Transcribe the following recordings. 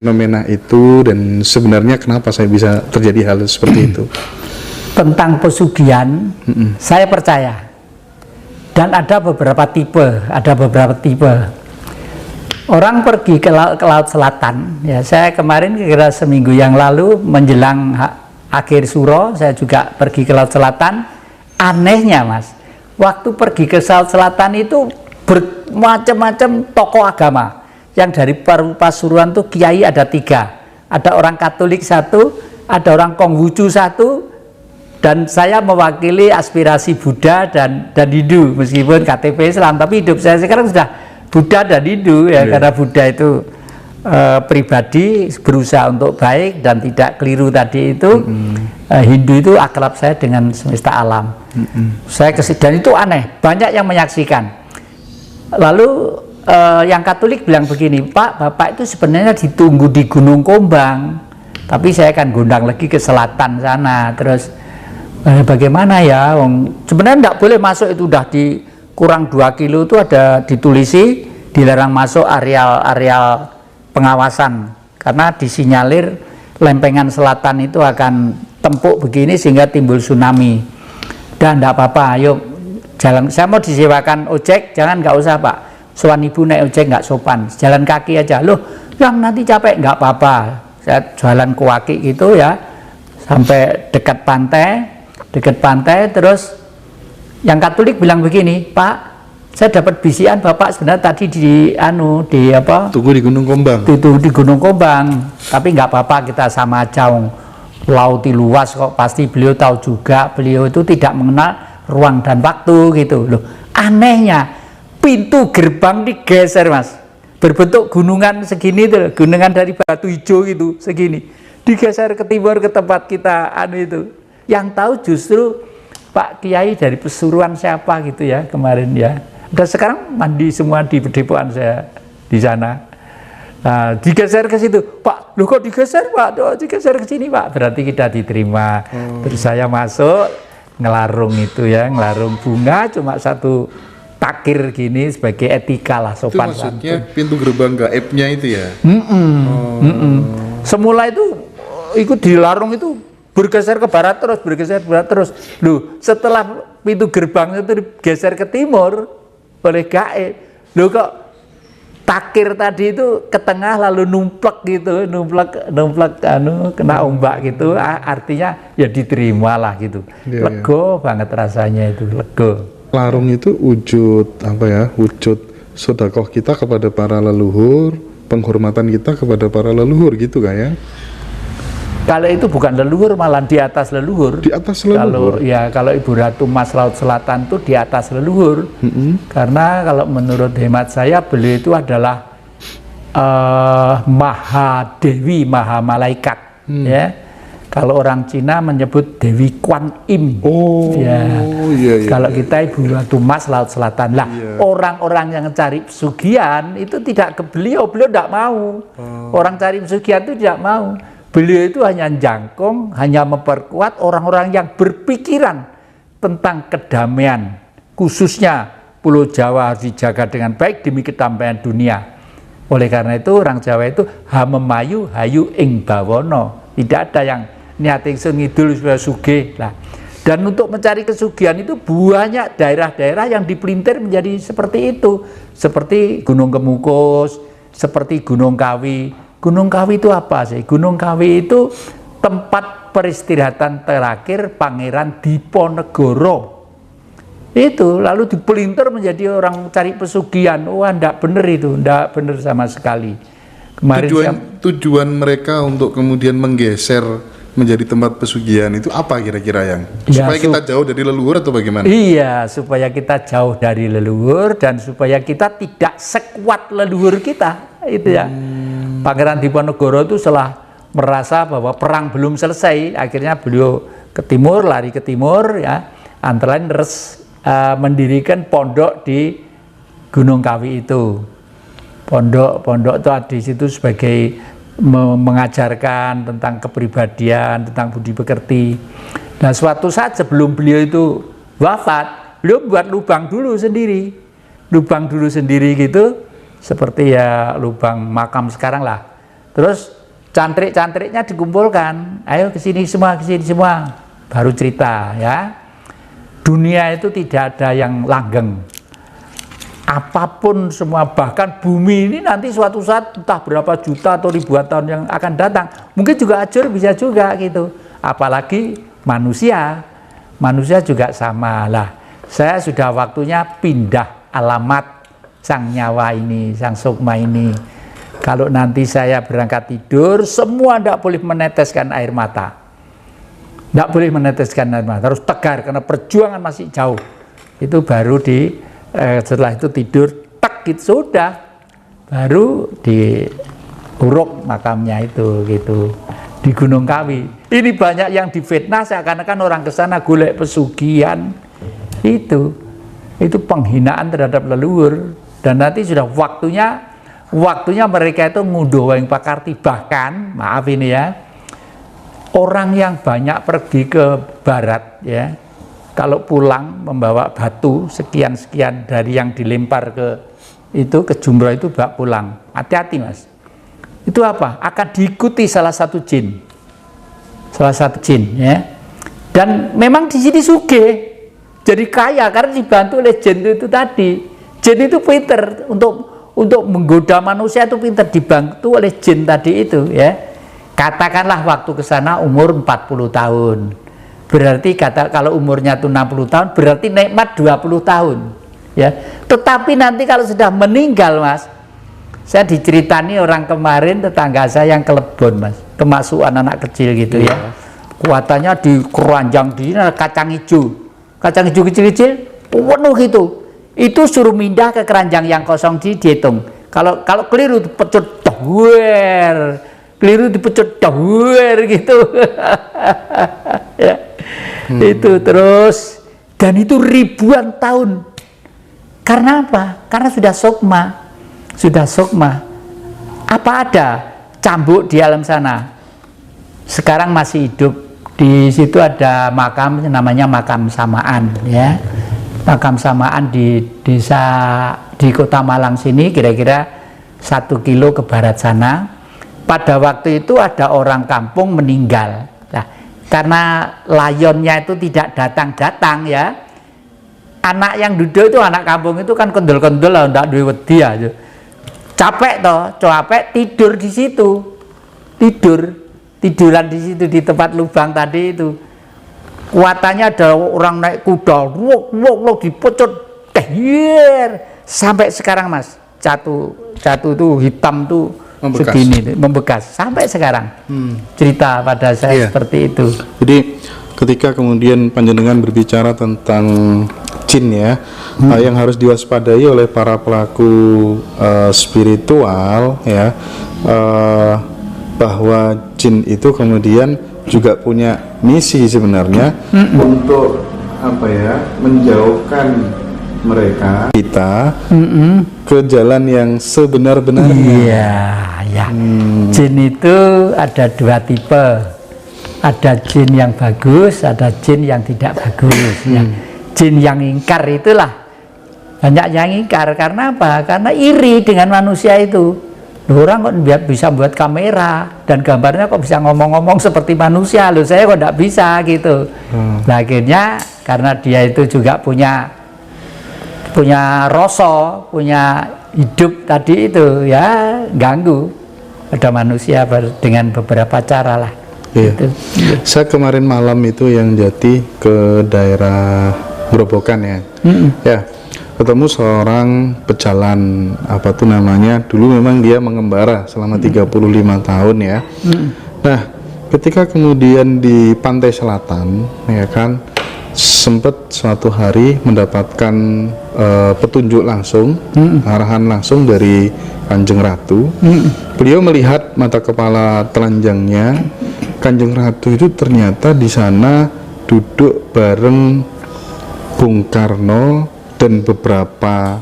Fenomena itu dan sebenarnya kenapa saya bisa terjadi hal seperti itu? Tentang pesugihan, saya percaya. Dan ada beberapa tipe. Orang pergi ke laut selatan. Ya, saya kemarin kira seminggu yang lalu menjelang akhir suro, saya juga pergi ke laut selatan. Anehnya, Mas, waktu pergi ke laut selatan itu bermacam-macam tokoh agama. Yang dari Pasuruan tuh kiai ada 3, ada orang Katolik 1, ada orang Konghucu 1, dan saya mewakili aspirasi Buddha dan Hindu, meskipun KTP Islam, tapi hidup saya sekarang sudah Buddha dan Hindu ya, karena Buddha itu pribadi berusaha untuk baik dan tidak keliru tadi itu. Hindu itu akrab saya dengan semesta alam. Saya dan itu aneh, banyak yang menyaksikan. Lalu yang Katolik bilang begini, Pak, Bapak itu sebenarnya ditunggu di Gunung Kombang, tapi saya akan gondang lagi ke selatan sana. Terus bagaimana ya, sebenarnya tidak boleh masuk, itu udah di kurang 2 kilo itu ada ditulisi dilarang masuk areal pengawasan, karena disinyalir lempengan selatan itu akan tempuk begini sehingga timbul tsunami. Dan tidak apa-apa, ayo jalan, saya mau disewakan ojek, jangan, nggak usah Pak, sowan ibu naik ojek nggak sopan, jalan kaki aja. Loh, yang nanti capek, nggak apa-apa, saya jalan kaki gitu ya sampai dekat pantai. Terus yang Katolik bilang begini, Pak, saya dapat bisikan Bapak sebenarnya tadi tunggu di Gunung Kombang. Di Gunung Kombang, tapi nggak apa-apa, kita sama aja, laut luas kok, pasti beliau tahu juga, beliau itu tidak mengenal ruang dan waktu gitu loh. Anehnya pintu gerbang digeser, Mas, berbentuk gunungan segini tuh, gunungan dari batu hijau gitu segini, digeser ke timur ke tempat kita itu. Yang tahu justru Pak Kiai dari Pasuruan siapa gitu ya kemarin ya. Dan sekarang mandi semua di pedepokan saya di sana. Nah, digeser ke situ, Pak. Loh kok digeser, Pak? Loh, digeser ke sini, Pak. Berarti kita diterima. Terus saya masuk ngelarung itu ya, ngelarung bunga cuma 1 takir gini sebagai etika lah, sopan. Itu maksudnya pintu gerbang gaibnya itu ya? Semula itu ikut dilarung itu bergeser ke barat terus, Loh, setelah pintu gerbang itu digeser ke timur oleh gaib, loh kok takir tadi itu ke tengah lalu numplek gitu, kena ombak gitu, artinya ya diterima lah gitu. Lego banget rasanya itu, lego. Larung itu wujud apa ya? Wujud sedekah kita kepada para leluhur, penghormatan kita kepada para leluhur gitu kan ya? Kalau itu bukan leluhur, malah di atas leluhur. Di atas leluhur. Kalau Ibu Ratu Mas Laut Selatan itu di atas leluhur. Karena kalau menurut hemat saya, beliau itu adalah Maha Dewi, Maha Malaikat. Ya. Kalau orang Cina menyebut Dewi Kuan Im. Kalau kita Ibu Ratu Mas Laut Selatan. Lah, orang-orang yang cari pesugihan itu tidak ke beliau tidak mau. Orang cari pesugihan itu tidak mau. Beliau itu hanya jangkung, hanya memperkuat orang-orang yang berpikiran tentang kedamaian, khususnya Pulau Jawa harus dijaga dengan baik demi kedamaian dunia. Oleh karena itu orang Jawa itu hamemayu hayu ing bawono, tidak ada yang niat ingsun ngidul supaya sugih lah. Dan untuk mencari kesugihan itu banyak daerah-daerah yang dipelintir menjadi seperti itu, seperti Gunung Kemukus, seperti Gunung Kawi. Gunung Kawi itu apa sih? Gunung Kawi itu tempat peristirahatan terakhir Pangeran Diponegoro. Itu lalu dipelintir menjadi orang cari pesugihan. Wah, enggak bener itu, enggak bener sama sekali. Kemarin tujuan mereka untuk kemudian menggeser menjadi tempat pesugihan itu apa kira-kira yang? Supaya kita jauh dari leluhur atau bagaimana? Iya, supaya kita jauh dari leluhur dan supaya kita tidak sekuat leluhur kita. Itu ya. Pangeran Diponegoro itu setelah merasa bahwa perang belum selesai, akhirnya beliau ke timur, lari ke timur ya, antara lain mendirikan pondok di Gunung Kawi itu. Pondok itu di situ sebagai mengajarkan tentang kepribadian, tentang budi pekerti. Nah, suatu saat sebelum beliau itu wafat, beliau buat lubang dulu sendiri, gitu, seperti ya lubang makam sekarang lah. Terus cantrik-cantriknya dikumpulkan, ayo ke sini semua, baru cerita ya. Dunia itu tidak ada yang langgeng. Apapun semua, bahkan bumi ini nanti suatu saat entah berapa juta atau ribuan tahun yang akan datang, mungkin juga hancur, bisa juga gitu. Apalagi manusia juga sama lah. Saya sudah waktunya pindah alamat sang nyawa ini, sang sukma ini. Kalau nanti saya berangkat tidur, semua tidak boleh meneteskan air mata. Tidak boleh meneteskan air mata, harus tegar karena perjuangan masih jauh. Itu baru setelah itu tidur, tak gitu sudah, baru diuruk makamnya itu gitu di Gunung Kawi. Ini banyak yang difitnah seakan-akan orang ke sana golek pesugihan. Itu penghinaan terhadap leluhur, dan nanti sudah waktunya mereka itu ngunduh wayang pakarti. Bahkan maaf ini ya, orang yang banyak pergi ke barat ya, kalau pulang membawa batu sekian dari yang dilempar ke jumroh itu bawa pulang. Hati-hati mas. Itu apa? Akan diikuti salah satu jin ya. Dan memang di sini sugih, jadi kaya karena dibantu oleh jin itu tadi. Jin itu pinter untuk menggoda manusia, itu pinter, dibantu oleh jin tadi itu ya. Katakanlah waktu ke sana umur 40 tahun. Berarti kalau umurnya itu 60 tahun, berarti nikmat 20 tahun ya. Tetapi nanti kalau sudah meninggal mas, saya diceritani orang kemarin, tetangga saya yang kelebon mas, kemasukan anak kecil gitu ya, kuatannya di keranjang di kacang hijau kecil-kecil penuh gitu, itu suruh pindah ke keranjang yang kosong, dihitung. Kalau keliru dipecut dawer gitu. Ya. Itu terus, dan itu ribuan tahun. Karena apa? Karena sudah sukma. Apa ada cambuk di alam sana? Sekarang masih hidup. Di situ ada makam namanya makam Samaan ya. Makam Samaan di desa di Kota Malang sini, kira-kira 1 kilo ke barat sana. Pada waktu itu ada orang kampung meninggal. Nah, karena layonnya itu tidak datang ya, anak yang duduk itu, anak kampung itu kan kendel-kendel lah, ndak duwe wedi aja. Capek tidur di situ. Tiduran di situ di tempat lubang tadi itu. Kuatannya ada orang naik kuda, wok dipecut sampai sekarang mas. Catu tuh hitam tuh segini membekas sampai sekarang. Cerita pada saya seperti itu. Jadi ketika kemudian panjenengan berbicara tentang jin ya, yang harus diwaspadai oleh para pelaku spiritual ya, bahwa jin itu kemudian juga punya misi sebenarnya untuk apa ya, menjauhkan kita ke jalan yang sebenar-benarnya. Iya. Jin itu ada 2 tipe. Ada jin yang bagus, ada jin yang tidak bagus. Ya. Jin yang ingkar itulah banyak yang ingkar. Karena apa? Karena iri dengan manusia itu. Orang kok bisa buat kamera dan gambarnya kok bisa ngomong-ngomong seperti manusia, loh saya kok tidak bisa gitu. Nah, akhirnya karena dia itu juga punya rasa, punya hidup tadi itu ya, ganggu pada manusia dengan beberapa cara lah. Gitu. Saya kemarin malam itu yang Jati ke daerah Grobogan ya. Ya, ketemu seorang pejalan, apa tuh namanya, dulu memang dia mengembara selama 35 tahun ya. Nah, ketika kemudian di pantai selatan ya kan, sempat suatu hari mendapatkan petunjuk langsung, arahan langsung dari Kanjeng Ratu. Beliau melihat mata kepala telanjangnya, Kanjeng Ratu itu ternyata di sana duduk bareng Bung Karno dan beberapa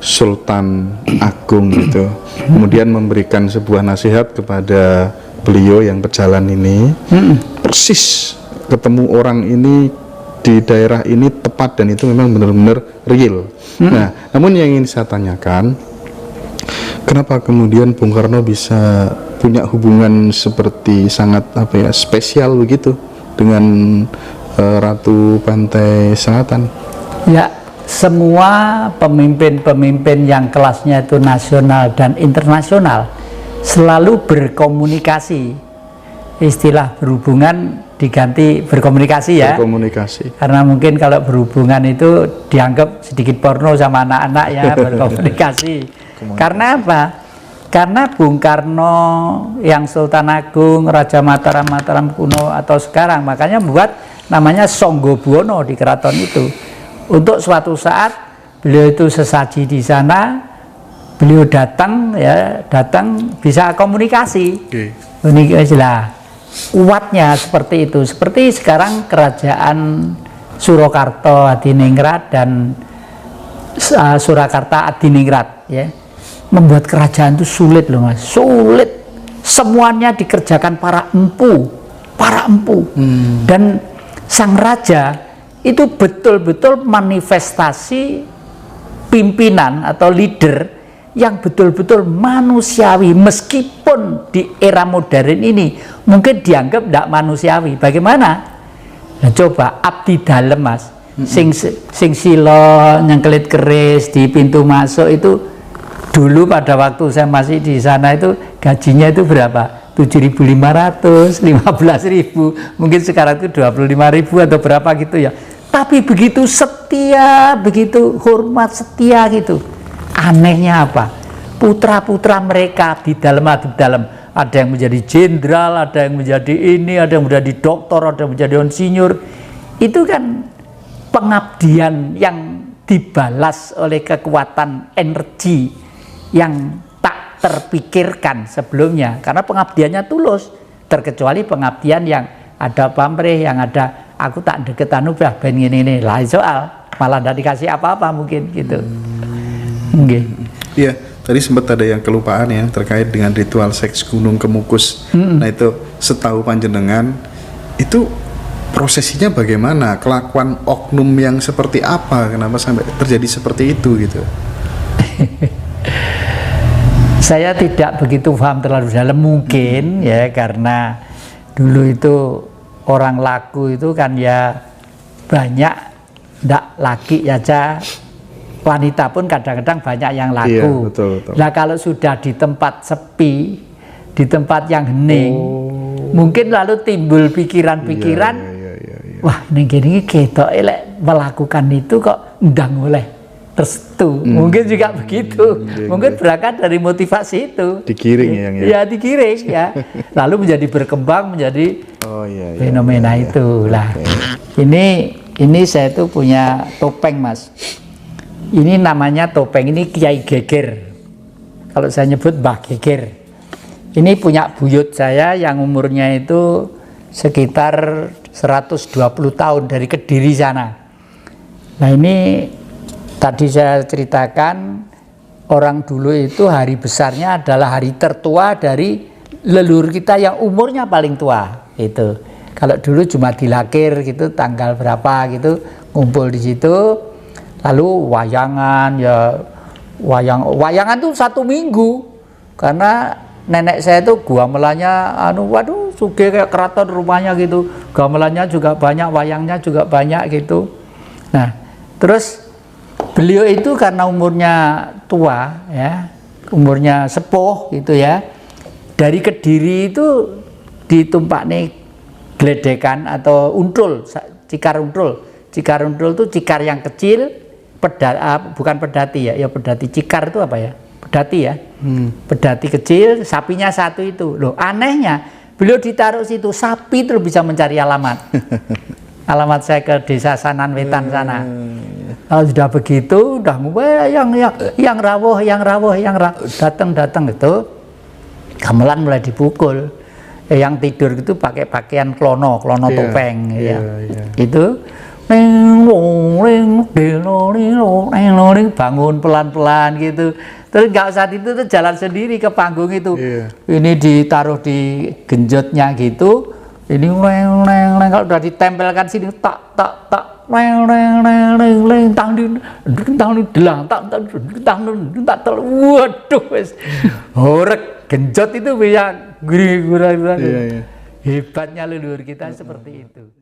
Sultan Agung gitu. Kemudian memberikan sebuah nasihat kepada beliau yang berjalan ini. Persis ketemu orang ini di daerah ini tepat dan itu memang benar-benar real. Nah, namun yang ingin saya tanyakan, kenapa kemudian Bung Karno bisa punya hubungan seperti sangat spesial begitu dengan Ratu Pantai Selatan? Ya, semua pemimpin-pemimpin yang kelasnya itu nasional dan internasional selalu berkomunikasi. Istilah berhubungan diganti berkomunikasi ya. Berkomunikasi. Karena mungkin kalau berhubungan itu dianggap sedikit porno sama anak-anak ya, berkomunikasi. Karena apa? Karena Bung Karno yang Sultan Agung, Raja Mataram kuno atau sekarang, makanya buat namanya Songgobuwono di keraton itu. Untuk suatu saat beliau itu sesaji di sana, beliau datang bisa komunikasi. Komunikasi lah. Kuatnya seperti itu, seperti sekarang kerajaan Surakarta Adiningrat dan Surakarta Adiningrat ya, membuat kerajaan itu sulit loh Mas, sulit, semuanya dikerjakan para empu dan sang raja itu betul-betul manifestasi pimpinan atau leader yang betul-betul manusiawi, meskipun di era modern ini mungkin dianggap tidak manusiawi. Bagaimana? Nah, coba abdi dalem Mas, sing silo nyengkelit keris di pintu masuk itu, dulu pada waktu saya masih di sana itu gajinya itu berapa? 7.500, 15.000, mungkin sekarang itu 25.000 atau berapa gitu ya. Tapi begitu setia, begitu hormat, setia gitu. Anehnya apa? Putra-putra mereka di dalam, ada yang menjadi jenderal, ada yang menjadi ini, ada yang menjadi doktor, ada yang menjadi insinyur. Itu kan pengabdian yang dibalas oleh kekuatan energi yang tak terpikirkan sebelumnya, karena pengabdiannya tulus, terkecuali pengabdian yang ada pamrih, yang ada aku tak deket bah ben ini lain soal, malah tidak dikasih apa-apa mungkin gitu. Iya, tadi sempat ada yang kelupaan ya terkait dengan ritual seks Gunung Kemukus. Nah itu setahu panjenengan itu prosesinya bagaimana? Kelakuan oknum yang seperti apa? Kenapa sampai terjadi seperti itu gitu? Saya tidak begitu paham terlalu dalam mungkin ya, karena dulu itu orang laku itu kan ya banyak, ndak laki aja, wanita pun kadang-kadang banyak yang laku. Iya, betul. Nah kalau sudah di tempat sepi, di tempat yang hening, mungkin lalu timbul pikiran-pikiran, wah ini gini ketok elek melakukan itu kok ndang oleh restu. Mungkin juga begitu. Mungkin berangkat dari motivasi itu. Digiring ya, yang ya. Ya digiring ya. Lalu menjadi berkembang menjadi fenomena itu lah. Ini saya tuh punya topeng Mas. Ini namanya topeng, ini Kiai Geger. Kalau saya nyebut Mbah Geger. Ini punya buyut saya yang umurnya itu sekitar 120 tahun dari Kediri sana. Nah ini tadi saya ceritakan, orang dulu itu hari besarnya adalah hari tertua dari leluhur kita yang umurnya paling tua. Itu. Kalau dulu cuma dilakir gitu, tanggal berapa gitu, ngumpul di situ. Lalu wayangan ya, wayangan tuh 1 minggu, karena nenek saya itu gamelannya waduh sugih kayak keraton rumahnya gitu, gamelannya juga banyak, wayangnya juga banyak gitu. Nah terus beliau itu karena umurnya tua ya, umurnya sepuh gitu ya, dari Kediri itu ditumpak nih gledekan atau untul, cikar untul. Cikar untul itu cikar yang kecil, bukan pedati ya, pedati. Cikar itu apa ya? Pedati ya. Pedati kecil, sapinya 1 itu. Loh, anehnya beliau ditaruh situ, sapi terus bisa mencari alamat. Alamat saya ke desa Sanan Wetan sana. Kalau sudah begitu, udah yang rawuh, datang itu, gamelan mulai dipukul. Yang tidur itu pakai pakaian klono topeng ya. Itu bangun pelan-pelan gitu. Terus nggak saat itu tuh jalan sendiri ke panggung itu. Ini ditaruh di genjotnya gitu, Ini kalau udah ditempelkan sini tak waduh wes horek genjot itu bisa gurih. Iya. Hebatnya leluhur kita seperti itu.